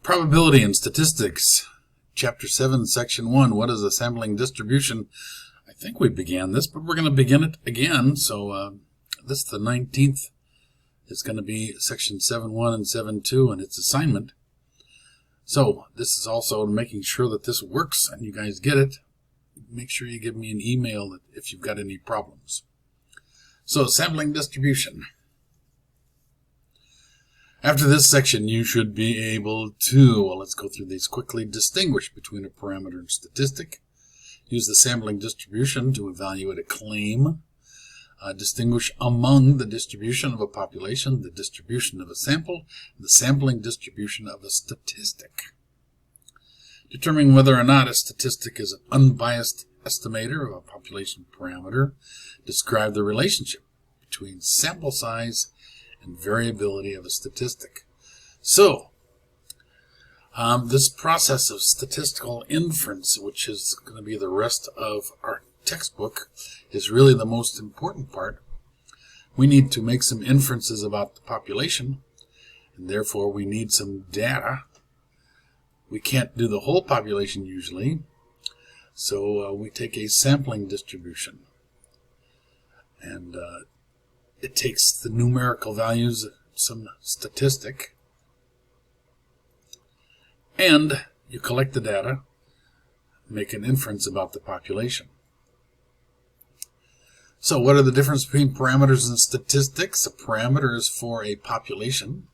Probability and Statistics, Chapter 7, Section 1. What is a sampling distribution? I think we began this, but we're going to begin it again. So this, the 19th, is going to be Section 7.1 and 7.2, and its assignment. So this is also making sure that this works and you guys get it. Make sure you give me an email if you've got any problems. So sampling distribution. After this section, you should be able to, well, let's go through these quickly, distinguish between a parameter and statistic, use the sampling distribution to evaluate a claim, distinguish among the distribution of a population, the distribution of a sample, the sampling distribution of a statistic. Determine whether or not a statistic is an unbiased estimator of a population parameter. Describe the relationship between sample size and variability of a statistic. So, this process of statistical inference, which is going to be the rest of our textbook, is really the most important part. We need to make some inferences about the population, and therefore we need some data. We can't do the whole population usually, so we take a sampling distribution, and it takes the numerical values, some statistic, and you collect the data, make an inference about the population. So what are the differences between parameters and statistics? A parameter is for a population,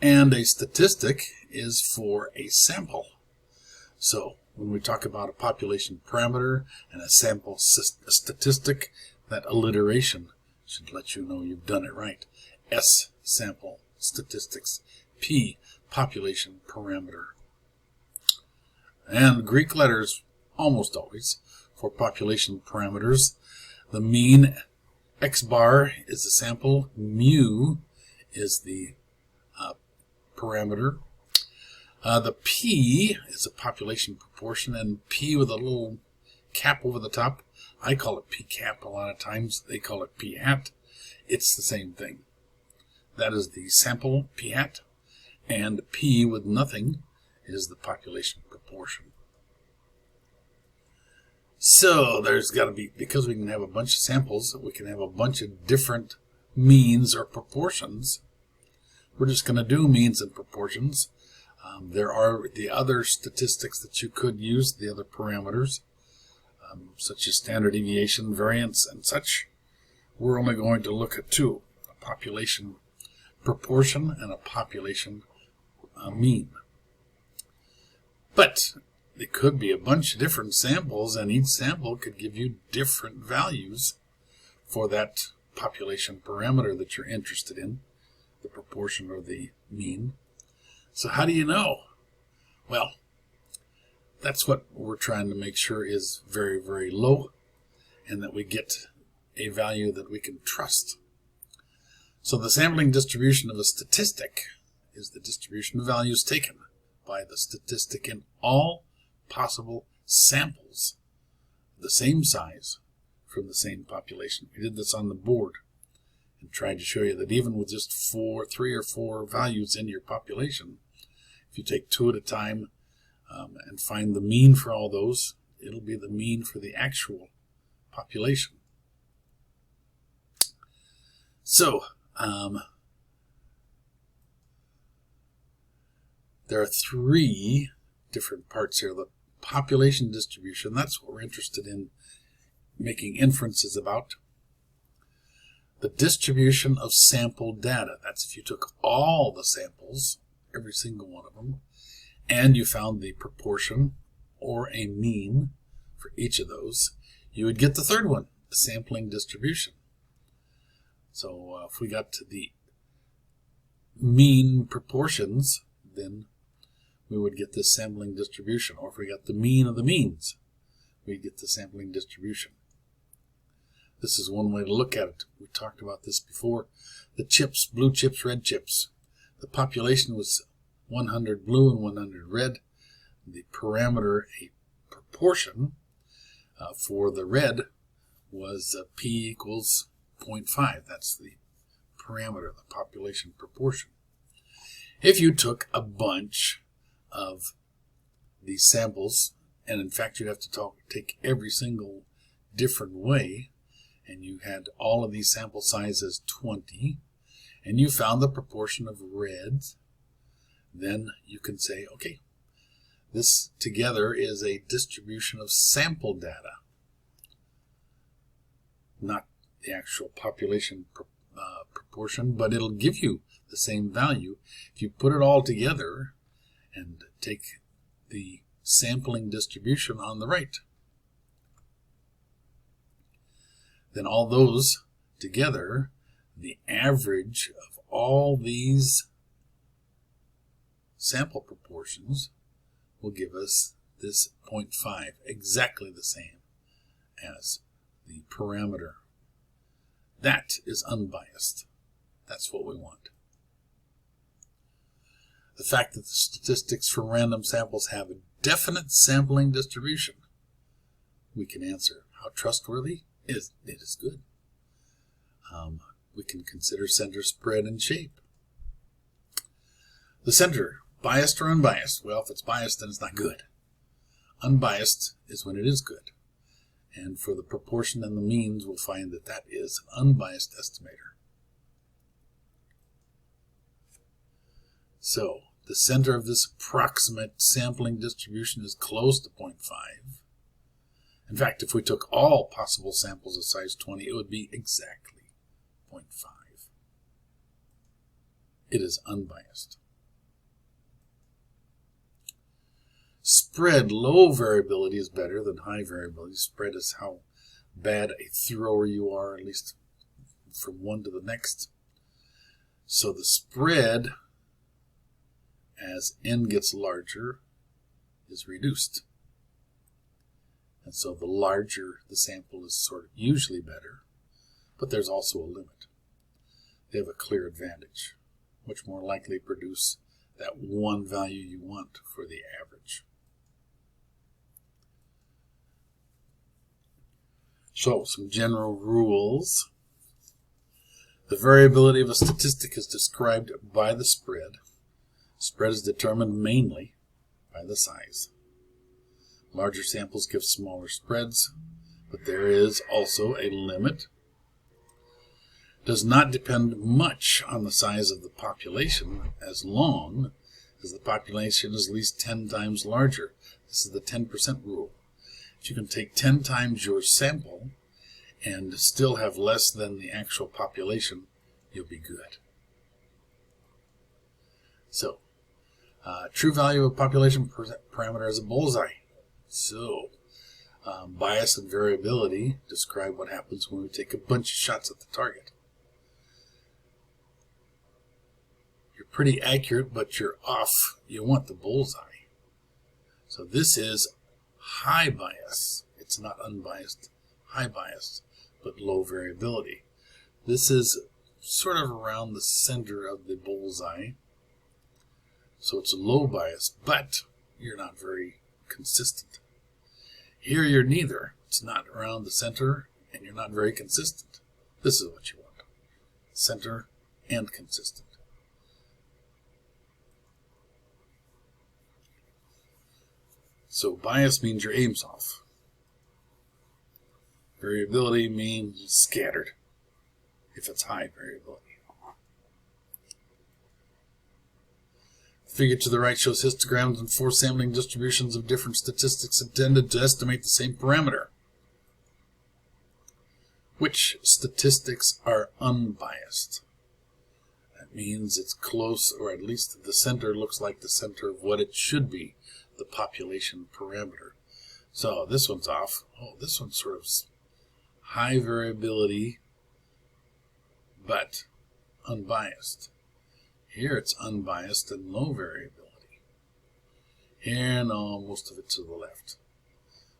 and a statistic is for a sample. So when we talk about a population parameter and a sample statistic, that alliteration should let you know you've done it right. S, sample statistics. P, population parameter. And Greek letters, almost always, for population parameters. The mean, X bar, is the sample. Mu is the parameter. The P is a population proportion, and P with a little cap over the top. I call it P cap a lot of times. They call it P hat. It's the same thing. That is the sample P hat, and P with nothing is the population proportion. So there's got to be, because we can have a bunch of samples, we can have a bunch of different means or proportions. We're just going to do means and proportions. There are the other statistics that you could use, the other parameters, such as standard deviation, variance, and such. We're only going to look at two, a population proportion and a population mean. But it could be a bunch of different samples, and each sample could give you different values for that population parameter that you're interested in, the proportion or the mean. So how do you know? Well, that's what we're trying to make sure is very, very low, and that we get a value that we can trust. So the sampling distribution of a statistic is the distribution of values taken by the statistic in all possible samples the same size from the same population. We did this on the board and tried to show you that even with just three or four values in your population, if you take two at a time and find the mean for all those, it'll be the mean for the actual population. So, there are three different parts here. The population distribution, that's what we're interested in making inferences about. The distribution of sample data, that's if you took all the samples, every single one of them, and you found the proportion or a mean for each of those, you would get the third one, the sampling distribution. So if we got to the mean proportions, then we would get this sampling distribution. Or if we got the mean of the means, we'd get the sampling distribution. This is one way to look at it. We talked about this before. The chips, blue chips, red chips. The population was 100 blue and 100 red. The parameter, a proportion, for the red was P equals 0.5. That's the parameter, the population proportion. If you took a bunch of these samples, and in fact you have to take every single different way, and you had all of these sample sizes 20, and you found the proportion of reds, then you can say, okay, this together is a distribution of sample data, not the actual population proportion, but it'll give you the same value if you put it all together and take the sampling distribution on the right. Then all those together, the average of all these sample proportions will give us this 0.5, exactly the same as the parameter. That is unbiased. That's what we want. The fact that the statistics for random samples have a definite sampling distribution, we can answer. How trustworthy? It is good. We can consider center, spread, and shape. The center, biased or unbiased? Well, if it's biased, then it's not good. Unbiased is when it is good. And for the proportion and the means, we'll find that that is an unbiased estimator. So, the center of this approximate sampling distribution is close to 0.5. In fact, if we took all possible samples of size 20, it would be exactly 0.5. It is unbiased. Spread, low variability is better than high variability. Spread is how bad a thrower you are, at least from one to the next. So the spread, as n gets larger, is reduced. And so the larger the sample is sort of usually better, but there's also a limit. They have a clear advantage, much more likely to produce that one value you want for the average. So, some general rules. The variability of a statistic is described by the spread. Spread is determined mainly by the size. Larger samples give smaller spreads, but there is also a limit. Does not depend much on the size of the population as long as the population is at least 10 times larger. This is the 10% rule. If you can take 10 times your sample and still have less than the actual population, you'll be good. So, true value of population parameter is a bullseye. So, bias and variability describe what happens when we take a bunch of shots at the target. You're pretty accurate, but you're off. You want the bullseye. So this is high bias. It's not unbiased, high bias, but low variability. This is sort of around the center of the bullseye. So it's low bias, but you're not very consistent. Here you're neither. It's not around the center, and you're not very consistent. This is what you want. Center and consistent. So bias means your aim's off. Variability means scattered, if it's high variability. The figure to the right shows histograms and 4 sampling distributions of different statistics intended to estimate the same parameter. Which statistics are unbiased? That means it's close, or at least the center looks like the center of what it should be, the population parameter. So this one's off. Oh, this one's sort of high variability, but unbiased. Here it's unbiased and low variability. Here, no, most of it to the left.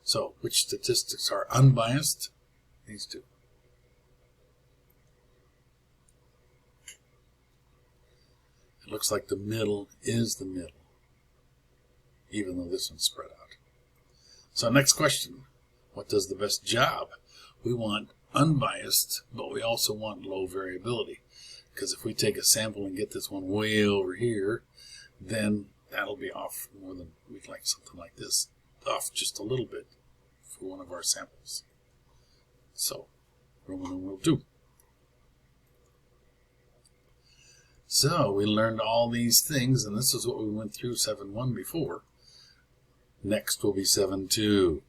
So, which statistics are unbiased? These two. It looks like the middle is the middle, even though this one's spread out. So next question, what does the best job? We want unbiased, but we also want low variability. Because if we take a sample and get this one way over here, then that'll be off more than we'd like something like this. Off just a little bit for one of our samples. So, Roman numeral 2. So, we learned all these things, and this is what we went through 7.1 before. Next will be 7.2.